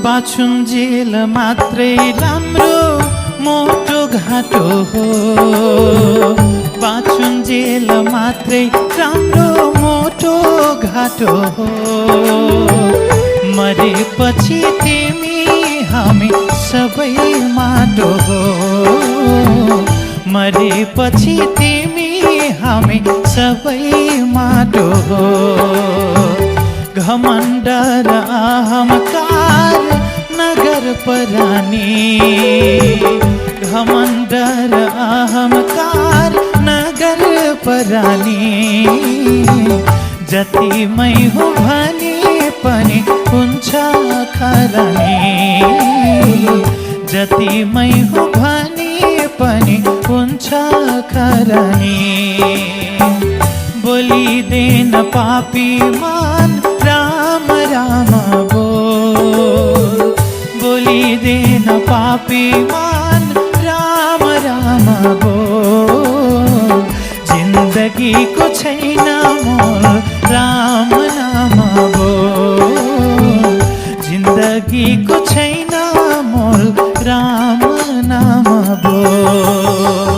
बाछुन्जेल मात्रै राम्रो मोटो घाटो हो। बाछुन्जेल मात्रै राम्रो मोटो घाटो हो। मरेपछि तिमी हामी सबै माटो हो। मरेपछि तिमी हामी सबै माटो हो। घमण्ड र अहंकार नगर परानी। घमण्ड र अहंकार नगर परानी। जति मै हुँ भने पनि हुन्छ खरानी। जति मै हुँ भने पनि हुन्छ खरानी। बोलिदेन पापी मान राम राम बोल। बोलिदेन पापी मान राम राम बोल। जिन्दगीको छैन मोल राम नाम बोल। जिन्दगीको छैन मोल राम नाम बोल।